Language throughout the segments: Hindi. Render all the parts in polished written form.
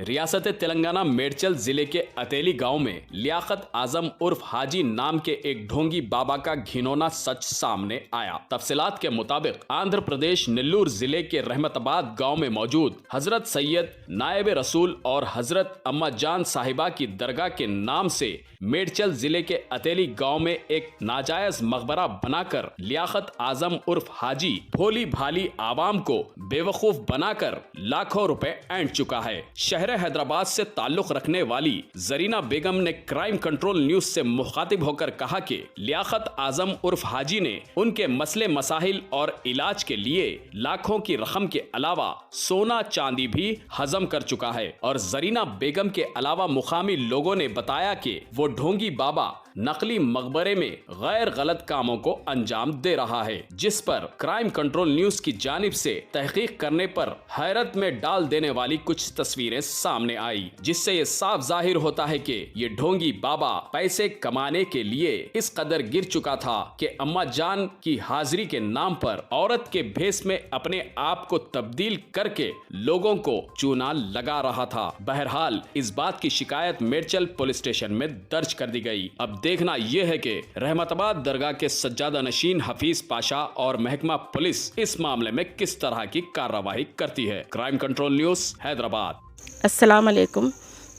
रियासत तेलंगाना मेडचल जिले के अतेली गांव में लियाकत आजम उर्फ हाजी नाम के एक ढोंगी बाबा का घिनौना सच सामने आया। तफसीलात के मुताबिक आंध्र प्रदेश नेल्लूर जिले के रहमताबाद गांव में मौजूद हजरत सैयद नायब रसूल और हजरत अम्मा जान साहिबा की दरगाह के नाम से मेडचल जिले के अतेली गांव में एक नाजायज मकबरा बनाकर लियाकत आजम उर्फ हाजी भोली भाली आवाम को बेवकूफ बनाकर लाखों रुपए ऐंठ चुका है। शहर हैदराबाद से ताल्लुक रखने वाली जरीना बेगम ने क्राइम कंट्रोल न्यूज से मुखातिब होकर कहा कि लियाकत आजम उर्फ हाजी ने उनके मसले मसाइल और इलाज के लिए लाखों की रकम के अलावा सोना चांदी भी हजम कर चुका है और जरीना बेगम के अलावा मुकामी लोगों ने बताया कि वो ढोंगी बाबा नकली मकबरे में गैर गलत कामों को अंजाम दे रहा है, जिस पर क्राइम कंट्रोल न्यूज की जानिब से तहकीक करने पर हैरत में डाल देने वाली कुछ तस्वीरें सामने आई, जिससे ये साफ जाहिर होता है कि ये ढोंगी बाबा पैसे कमाने के लिए इस कदर गिर चुका था कि अम्मा जान की हाजिरी के नाम पर औरत के भेष में अपने आप को तब्दील करके लोगों को चूना लगा रहा था। बहरहाल इस बात की शिकायत मेडचल पुलिस स्टेशन में दर्ज कर दी गई। अब देखना यह है कि रहमताबाद दरगाह के सज्जादा नशीन हफीज पाशा और महकमा पुलिस इस मामले में किस तरह की कार्रवाई करती है। Crime control news Hyderabad. अस्सलाम वालेकुम,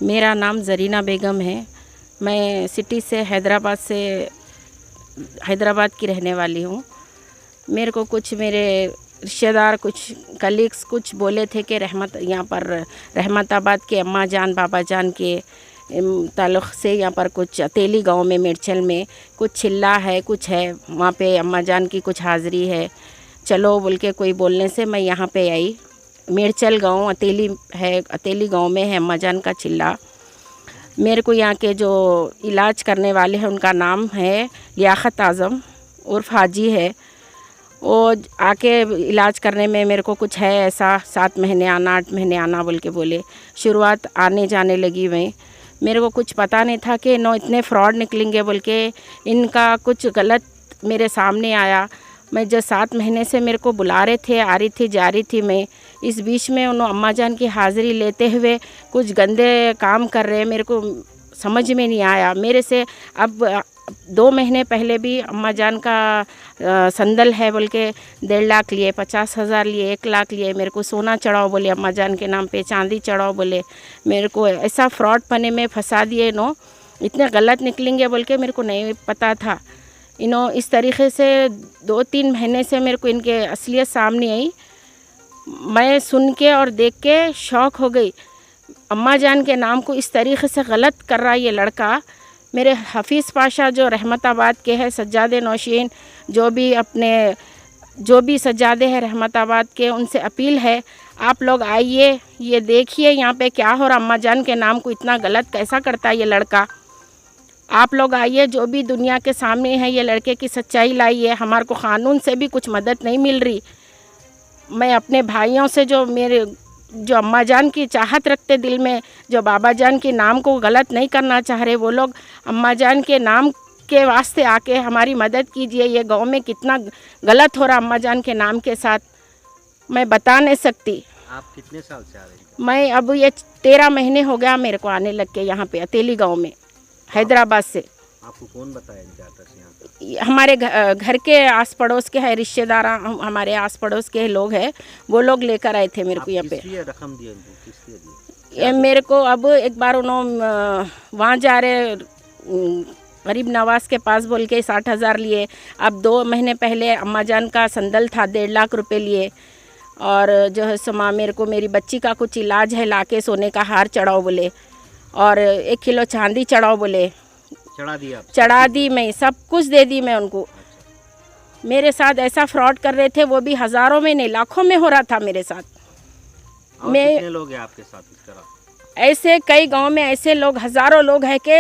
मेरा नाम जरीना बेगम है। मैं सिटी से हैदराबाद की रहने वाली हूँ। मेरे को कुछ मेरे रिश्तेदार कुछ कलीग्स कुछ बोले थे कि यहाँ पर रहमताबाद के अम्मा जान बाबा जान के ताल्लुक़ से यहाँ पर कुछ अतेली गांव में मेडचल में कुछ चिल्ला है, कुछ है, वहाँ पे अम्मा जान की कुछ हाज़िरी है, चलो बोल के कोई बोलने से मैं यहाँ पे आई। मेडचल गांव अतेली है, अतेली गांव में है अम्मा जान का चिल्ला। मेरे को यहाँ के जो इलाज करने वाले हैं उनका नाम है लियाकत आज़म उर्फ हाजी है। वो आके इलाज करने में मेरे को कुछ है ऐसा 7 महीने आना 8 महीने आना बोल के बोले। शुरुआत आने जाने लगी मैं, मेरे को कुछ पता नहीं था कि इतने फ्रॉड निकलेंगे बोल के। इनका कुछ गलत मेरे सामने आया। मैं जो 7 महीने से मेरे को बुला रहे थे, आ रही थी जा रही थी मैं, इस बीच में उन्होंने अम्मा जान की हाज़िरी लेते हुए कुछ गंदे काम कर रहे, मेरे को समझ में नहीं आया। मेरे से अब 2 महीने पहले भी अम्मा जान का संदल है बोल के 1.5 लाख लिए, 50,000 लिए, 1 लाख लिए। मेरे को सोना चढ़ाओ बोले, अम्मा जान के नाम पे चांदी चढ़ाओ बोले। मेरे को ऐसा फ्रॉड पने में फंसा दिए। इतने गलत निकलेंगे बोल के मेरे को नहीं पता था। इस तरीके से 2-3 महीने से मेरे को इनके असलियत सामने आई। मैं सुन के और देख के शौक हो गई। अम्मा जान के नाम को इस तरीके से गलत कर रहा ये लड़का। मेरे हफीज़ पाशा जो रहमताबाद के हैं, सज्जादे नौशीन जो भी सज्जादे हैं रहमताबाद के, उनसे अपील है आप लोग आइए, ये देखिए यहाँ पे क्या हो रहा। अम्मा जान के नाम को इतना गलत कैसा करता है ये लड़का। आप लोग आइए, जो भी दुनिया के सामने है ये लड़के की सच्चाई लाइए। हमारे को क़ानून से भी कुछ मदद नहीं मिल रही। मैं अपने भाइयों से जो अम्मा जान की चाहत रखते दिल में, जो बाबा जान के नाम को गलत नहीं करना चाह रहे, वो लोग अम्मा जान के नाम के वास्ते आके हमारी मदद कीजिए। ये गांव में कितना गलत हो रहा अम्मा जान के नाम के साथ, मैं बता नहीं सकती। आप कितने साल से आ रही हैं? मैं अब ये 13 महीने हो गया मेरे को आने लग के यहाँ पे अतेली गाँव में, हैदराबाद से। आपको कौन बताया इनके एड्रेस यहाँ पे? हमारे घर के आस पड़ोस के है रिश्तेदार, हमारे आस पड़ोस के लोग हैं, वो लोग लेकर आए थे मेरे को यहाँ पे। रकम दिया इनको, किस लिए दिया? ये मेरे को अब एक बार उन्होंने वहाँ जा रहे गरीब नवाज के पास बोल के 60,000 लिए। अब 2 महीने पहले अम्मा जान का संदल था, 1.5 लाख रुपए लिए। और जो है समा मेरे को मेरी बच्ची का कुछ इलाज है, लाके सोने का हार चढ़ाओ बोले और 1 किलो चांदी चढ़ाओ बोले। चढ़ा दी, मैं सब कुछ दे दी मैं उनको। मेरे साथ ऐसा फ्रॉड कर रहे थे, वो भी हज़ारों में नहीं लाखों में हो रहा था मेरे साथ। कितने लोग हैं आपके साथ इस तरह? ऐसे कई गांव में ऐसे लोग, हज़ारों लोग हैं कि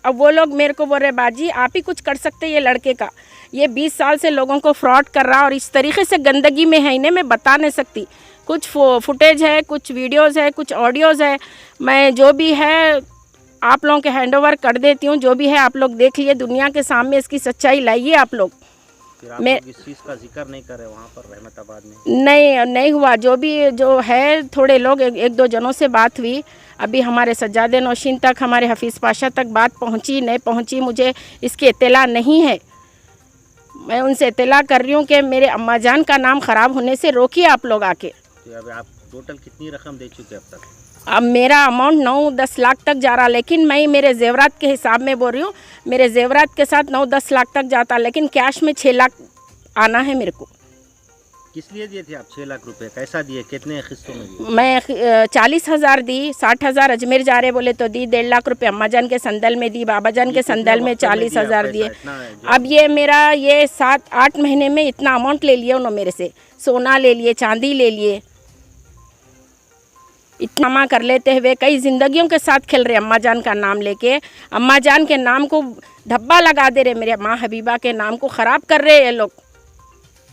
अब वो लोग मेरे को बोल रहे बाजी आप ही कुछ कर सकते। ये लड़के का ये 20 साल से लोगों को फ्रॉड कर रहा और इस तरीके से गंदगी में है, इन्हें मैं बता नहीं सकती। कुछ फुटेज है, कुछ वीडियोज़ है, कुछ ऑडियोज़ है। मैं जो भी है आप लोगों के हैंड ओवर कर देती हूँ। जो भी है आप लोग देख लिए, दुनिया के सामने इसकी सच्चाई लाइए आप लोग। फिर आप मैं लोग इस चीज़ का जिक्र नहीं कर रहे वहाँ पर रहमताबाद में? नहीं हुआ। जो है थोड़े लोग एक दो जनों से बात हुई। अभी हमारे सज्जादे नौशीन तक, हमारे हफीज़ पाशा तक बात पहुँची नहीं पहुँची, मुझे इसकी इत्तला नहीं है। मैं उनसे इत्तला कर रही हूँ कि मेरे अम्मा जान का नाम ख़राब होने से रोकिए आप लोग आके। तो अब आप टोटल कितनी रकम दे चुके अब तक? अब मेरा अमाउंट 9-10 लाख तक जा रहा, लेकिन मैं मेरे जेवरात के हिसाब में बोल रही हूँ। मेरे जेवरात के साथ 9-10 लाख तक जाता, लेकिन कैश में 6 लाख आना है मेरे को। किस लिए दिए थे आप 6 लाख रुपए? कैसा दिए? कितने किस्तों में दिए? मैं 40,000 दी, 60,000 अजमेर जा रहे बोले तो दी, 1.5 लाख रुपए अम्मा जान के संदल में दी, बाबा जान के संदल में 40,000 दिए। अब ये मेरा 7-8 महीने में इतना अमाउंट ले लिया उन्होंने मेरे से। सोना ले लिए, चांदी ले लिए, इतना जमा कर लेते हुए कई ज़िंदगियों के साथ खेल रहे। अम्मा जान का नाम लेके अम्मा जान के नाम को धब्बा लगा दे रहे, मेरे माँ हबीबा के नाम को ख़राब कर रहे ये लोग।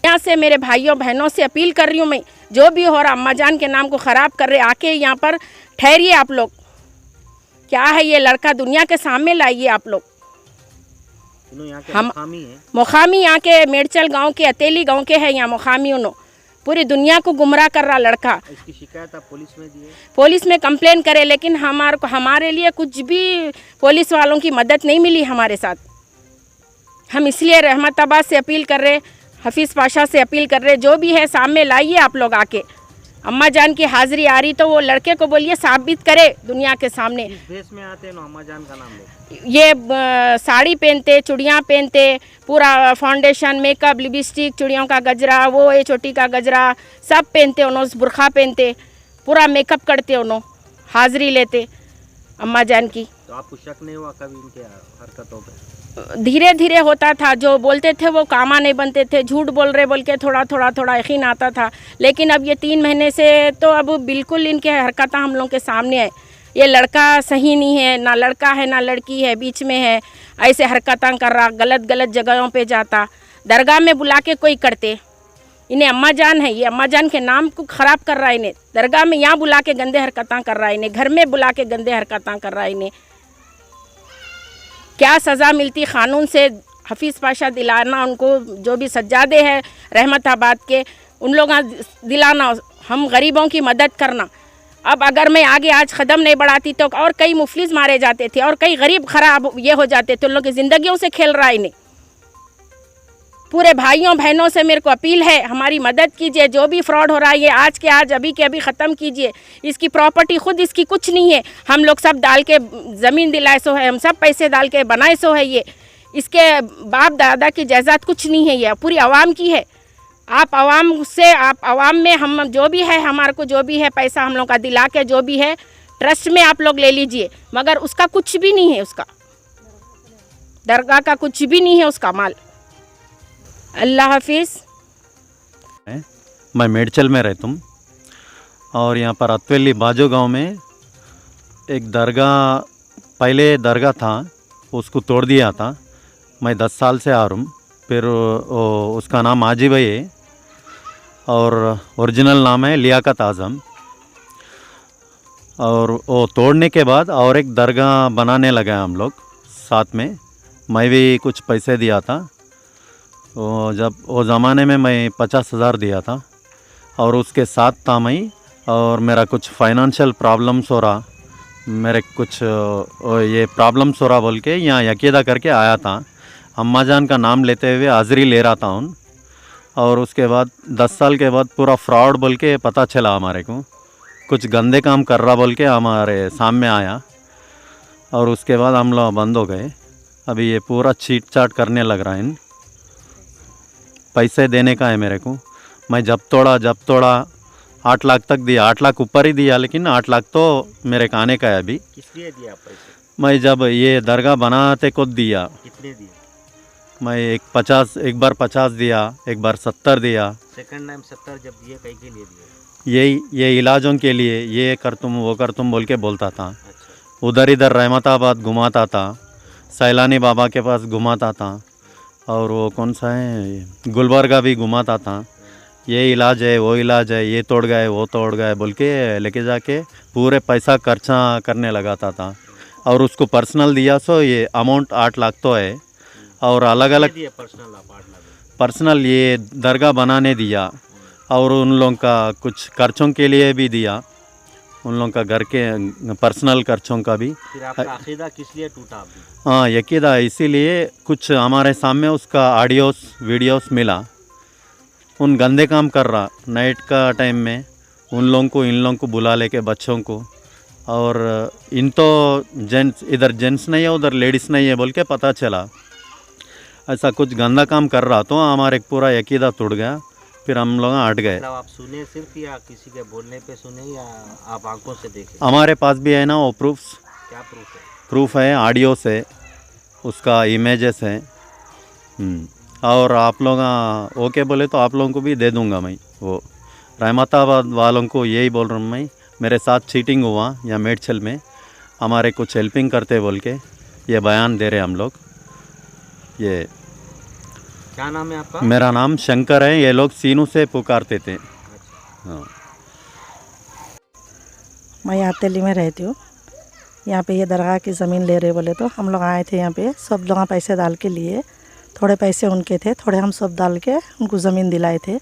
यहाँ से मेरे भाइयों बहनों से अपील कर रही हूँ मैं, जो भी हो रहा अम्मा जान के नाम को ख़राब कर रहे, आके यहाँ पर ठहरिए आप लोग। क्या है ये लड़का, दुनिया के सामने लाइए आप लोग। हम मुखामी यहाँ के मेडचल गांव के, अतेली गांव के हैं यहाँ मुखामी। उन्होंने पूरी दुनिया को गुमराह कर रहा लड़का। इसकी शिकायत आप पुलिस में दिए? पुलिस में कंप्लेन करे, लेकिन हमारे लिए कुछ भी पुलिस वालों की मदद नहीं मिली हमारे साथ। हम इसलिए रहमताबाद से अपील कर रहे, हफीज़ पाशा से अपील कर रहे, जो भी है सामने लाइए आप लोग आके। अम्मा जान की हाज़िरी आ रही तो वो लड़के को बोलिए साबित करे दुनिया के सामने। इस भेष में आते हैं ना अम्मा जान का नाम लेते? ये साड़ी पहनते, चूड़ियाँ पहनते, पूरा फाउंडेशन, मेकअप, लिपस्टिक, चूड़ियों का गजरा, वो ये चोटी का गजरा सब पहनते उन्होंने, बुरखा पहनते, पूरा मेकअप करते उन्होंने, हाज़िरी लेते अम्मा जान की। तो आपको शक नहीं हुआ कभी इनके हरकतों पे? धीरे धीरे होता था, जो बोलते थे वो कामा नहीं बनते थे, झूठ बोल रहे बोल के थोड़ा यकीन आता था। लेकिन अब ये 3 महीने से तो अब बिल्कुल इनके हरकतें हम लोग के सामने है। ये लड़का सही नहीं है, ना लड़का है ना लड़की है, बीच में है। ऐसे हरकतें कर रहा, गलत जगहों पे जाता, दरगाह में बुला के कोई करते। इन्हें अम्मा जान है, ये अम्मा जान के नाम को ख़राब कर रहा है। इन्हें दरगाह में यहाँ बुला के गंदे हरकतें कर रहा है, इन्हें घर में बुला के गंदे हरकतें कर रहा है। इन्हें क्या सज़ा मिलती कानून से? हफीज़ पाशा दिलाना उनको, जो भी सज्जादे हैं रहमताबाद के, उन लोग दिलाना, हम गरीबों की मदद करना। अब अगर मैं आगे आज कदम नहीं बढ़ाती तो और कई मुफलिस मारे जाते थे और कई गरीब ख़राब ये हो जाते थे। उन लोग की ज़िंदगियों से खेल रहा है इन्हें। पूरे भाइयों बहनों से मेरे को अपील है, हमारी मदद कीजिए। जो भी फ्रॉड हो रहा है ये आज के आज, अभी के अभी ख़त्म कीजिए। इसकी प्रॉपर्टी खुद इसकी कुछ नहीं है, हम लोग सब डाल के ज़मीन दिलाए सो है, हम सब पैसे डाल के बनाए सो है। ये इसके बाप दादा की जायदाद कुछ नहीं है, ये पूरी आवाम की है। आप आवाम में हम जो भी है, हमारे को जो भी है पैसा हम लोग का दिला के, जो भी है ट्रस्ट में आप लोग ले लीजिए, मगर उसका कुछ भी नहीं है, उसका दरगाह का कुछ भी नहीं है उसका माल। अल्लाह हाफिज़। मैं मेडचल में रहता हूँ और यहाँ पर अतवेली बाजू गांव में एक दरगाह, पहले दरगाह था उसको तोड़ दिया था। मैं 10 साल से आ रहा हूँ। फिर उसका नाम आजी भाई है और ओरिजिनल नाम है लियाकत आज़म। और वो तोड़ने के बाद और एक दरगाह बनाने लगे हम लोग साथ में। मैं भी कुछ पैसे दिया था। जब वो ज़माने में मैं 50,000 दिया था और उसके साथ था मैं। और मेरा कुछ फाइनेंशियल प्रॉब्लम्स हो रहा, मेरे कुछ ये प्रॉब्लम्स हो रहा बोल के यहाँ यकीदा करके आया था। अम्मा जान का नाम लेते हुए हाज़िरी ले रहा था उन। और उसके बाद 10 साल के बाद पूरा फ्रॉड बोल के पता चला हमारे को, कुछ गंदे काम कर रहा बोल के हमारे सामने आया। और उसके बाद हम लोग बंद हो गए। अभी ये पूरा चीट चाट करने लग रहा है। इन पैसे देने का है मेरे को। मैं जब तोड़ा 8 लाख तक दिया, 8 लाख ऊपर ही दिया, लेकिन 8 लाख तो मेरे खाने का है अभी। किस लिए दिया पैसे? मैं जब ये दरगाह बनाते को दिया। कितने दिए? मैं एक बार 50 दिया, एक बार 70 दिया। सेकंड टाइम 70 जब दिए, कहीं के लिए दिए? ये इलाजों के लिए, ये कर तुम वो कर तुम बोल के बोलता था। अच्छा। उधर इधर रहमताबाद घुमाता था, सैलानी बाबा के पास घुमाता था, और वो कौन सा है गुलबर्गा भी घुमाता था। ये इलाज है, वो इलाज है, ये तोड़ गए वो तोड़ गए बोल के लेके जाके पूरे पैसा खर्चा करने लगाता था। और उसको पर्सनल दिया सो ये अमाउंट 8 लाख तो है। और अलग अलग दिए पर्सनल आप 8 लाख? पर्सनल ये दरगाह बनाने दिया और उन लोगों का कुछ खर्चों के लिए भी दिया, उन लोगों का घर के पर्सनल खर्चों का भी। फिर आपका अकीदा किस लिए टूटा अभी? हाँ, यकीदा इसीलिए कुछ हमारे सामने उसका ऑडियोस वीडियोस मिला, उन गंदे काम कर रहा नाइट का टाइम में, उन लोगों को इन लोगों को बुला लेके बच्चों को, और इन तो जेंट्स इधर जेंट्स नहीं है उधर लेडीज़ नहीं है बोल के पता चला, ऐसा कुछ गंदा काम कर रहा तो हमारे पूरा यकीदा टूट गया। फिर हम लोग हट गए। मतलब आप सुने सिर्फ या किसी के बोलने पे सुने या आप आंखों से देखे? हमारे पास भी है ना वो प्रूफ्स, क्या प्रूफ है? प्रूफ है, ऑडियो से उसका इमेजेस है। और आप लोग ओके बोले तो आप लोगों को भी दे दूंगा मैं। वो रहमताबाद वालों को यही बोल रहा हूँ मैं, मेरे साथ चीटिंग हुआ या मेडचल में, हमारे कुछ हेल्पिंग करते बोल के ये बयान दे रहे हम लोग। ये क्या नाम है आपका? मेरा नाम शंकर है, ये लोग सीनू से पुकारते थे। हाँ। मैं यहाँ तेली में रहती हूँ। यहाँ पे ये दरगाह की ज़मीन ले रहे बोले तो हम लोग आए थे यहाँ पे, सब लोग पैसे डाल के लिए, थोड़े पैसे उनके थे, थोड़े हम सब डाल के उनको ज़मीन दिलाए थे।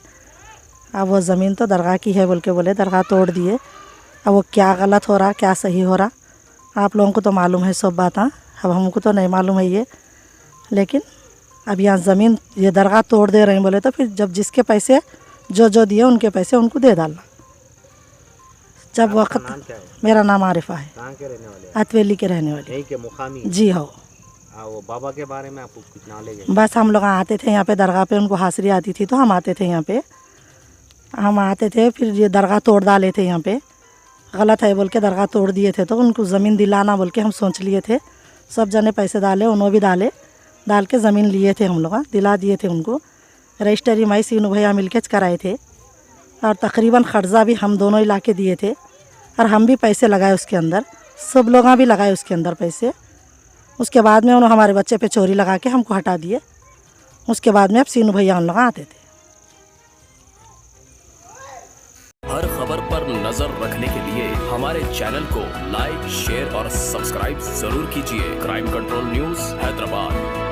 अब वो ज़मीन तो दरगाह की है बोल के बोले, दरगाह तोड़ दिए। अब वो क्या गलत हो रहा क्या सही हो रहा आप लोगों को तो मालूम है सब बात। अब हमको तो नहीं मालूम है ये, लेकिन अब यहाँ ज़मीन ये दरगाह तोड़ दे रहे हैं बोले तो फिर जब जिसके पैसे जो जो दिए उनके पैसे उनको दे डालना। जब आपका वक्त नाम क्या है? मेरा नाम आरिफा है, कहाँ के रहने वाले हैं? अतवेली के रहने वाली। यहीं के मुकामी? जी हो। वो बाबा के बारे में आपको कुछ नॉलेज है? बस हम लोग आते थे यहाँ पे दरगाह पे, उनको हाजिरी आती थी तो हम आते थे यहाँ पे, हम आते थे। फिर ये दरगाह तोड़ डाले थे यहाँ पे, गलत है बोल के दरगाह तोड़ दिए थे। तो उनको ज़मीन दिलाना बोल के हम सोच लिए थे, सब जने पैसे डाले, उन्होंने भी डाले, डाल के ज़मीन लिए थे हम लोग, दिला दिए थे उनको। रजिस्टरी माई सीनू भैया मिल के कराए थे, और तकरीबन कर्जा भी हम दोनों ही ला के दिए थे, और हम भी पैसे लगाए उसके अंदर, सब लोग भी लगाए उसके अंदर पैसे। उसके बाद में उन्होंने हमारे बच्चे पे चोरी लगा के हमको हटा दिए। उसके बाद में अब सीनू भैया उन लोग आते थे। हर खबर पर नजर रखने के लिए हमारे चैनल को लाइक, शेयर और सब्सक्राइब जरूर कीजिए। Crime control news Hyderabad.